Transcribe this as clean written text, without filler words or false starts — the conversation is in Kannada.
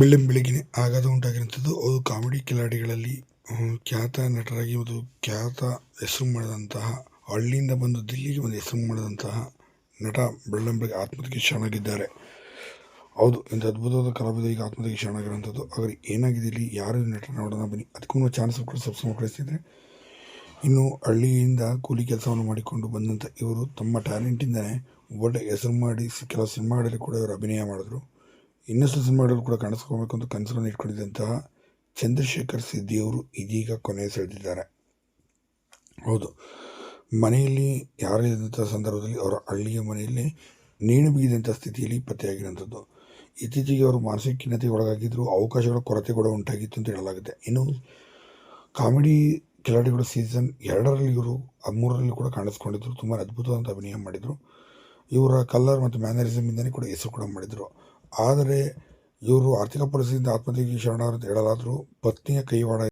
ಬೆಳಗ್ಗೆನೆ ಆಘಾತ ಉಂಟಾಗಿರುವಂಥದ್ದು. ಅದು ಕಾಮಿಡಿ ಕಿಲಾಡಿಗಳಲ್ಲಿ ಖ್ಯಾತ ನಟರಾಗಿ ಒಂದು ಖ್ಯಾತ ಹೆಸರು ಮಾಡಿದಂತಹ, ಹಳ್ಳಿಯಿಂದ ಬಂದು ದಿಲ್ಲಿಗೆ ಒಂದು ಹೆಸರು ಮಾಡಿದಂತಹ ನಟ ಬೆಳ್ಳಂಬೆಳಗ್ಗೆ ಆತ್ಮಹತ್ಯೆಗೆ ಶರಣಾಗಿದ್ದಾರೆ. ಹೌದು, ಇಂಥ ಅದ್ಭುತವಾದ ಕಲಾವಿದ ಈಗ ಆತ್ಮಹತ್ಯೆಗೆ ಶರಣಾಗಿರುವಂಥದ್ದು. ಹಾಗಾದ್ರೆ ಏನಾಗಿದೆ ಇಲ್ಲಿ, ಯಾರು ನಟ ನೋಡೋಣ ಬನ್ನಿ. ಅದಕ್ಕೂ ಚಾನ್ಸ್ ಕೂಡ ಸಬ್ಸ್ಕ್ರೈಬ್ ಕಳಿಸ್ತಿದ್ರೆ, ಇನ್ನು ಹಳ್ಳಿಯಿಂದ ಕೂಲಿ ಕೆಲಸವನ್ನು ಮಾಡಿಕೊಂಡು ಬಂದಂಥ ಇವರು ತಮ್ಮ ಟ್ಯಾಲೆಂಟಿಂದನೇ ಒಳ್ಳೆ ಹೆಸರು ಮಾಡಿ ಕೆಲವು ಸಿನಿಮಾಗಳಲ್ಲಿ ಕೂಡ ಇವರು ಅಭಿನಯ ಮಾಡಿದ್ರು. ಇನ್ನಷ್ಟು ಸಿನಿಮಾಗಳಲ್ಲಿ ಕೂಡ ಕಾಣಿಸ್ಕೋಬೇಕು ಅಂತ ಕನಸನ್ನು ಇಟ್ಕೊಂಡಿದ್ದಂತಹ ಚಂದ್ರಶೇಖರ್ ಸಿದ್ದಿಯವರು ಇದೀಗ ಕೊನೆಯ ಸೆಳೆದಿದ್ದಾರೆ. ಹೌದು, ಮನೆಯಲ್ಲಿ ಯಾರೇ ಇದ್ದಂಥ ಸಂದರ್ಭದಲ್ಲಿ ಅವರ ಹಳ್ಳಿಯ ಮನೆಯಲ್ಲಿ ನೇಣು ಬಿಗಿದಂಥ ಸ್ಥಿತಿಯಲ್ಲಿ ಪತ್ತೆಯಾಗಿರುವಂಥದ್ದು. ಇತ್ತೀಚೆಗೆ ಅವರು ಮಾನಸಿಕ ಖಿನ್ನತೆಗೆ ಒಳಗಾಗಿದ್ದರು, ಅವಕಾಶಗಳ ಕೊರತೆ ಕೂಡ ಉಂಟಾಗಿತ್ತು ಅಂತ ಹೇಳಲಾಗುತ್ತೆ. ಇನ್ನು ಕಾಮಿಡಿ ಕಿಲಾಡಿಗಳು ಸೀಸನ್ 2ರಲ್ಲಿ ಇವರು 3ರಲ್ಲಿ ಕೂಡ ಕಾಣಿಸ್ಕೊಂಡಿದ್ರು. ತುಂಬ ಅದ್ಭುತವಾದಂಥ ಅಭಿನಯ ಮಾಡಿದರು. ಇವರ ಕಲರ್ ಮತ್ತು ಮ್ಯಾನರಿಸಮಿಂದನೇ ಕೂಡ ಹೆಸರು ಕೂಡ ಮಾಡಿದರು. ಆದರೆ ಇವರು ಆರ್ಥಿಕ ಪರಿಸ್ಥಿತಿಯಿಂದ ಆತ್ಮಹತ್ಯೆಗೆ ಶರಣಾದರು ಅಂತ ಹೇಳಲಾದರೂ ಪತ್ನಿಯ ಕೈವಾಡ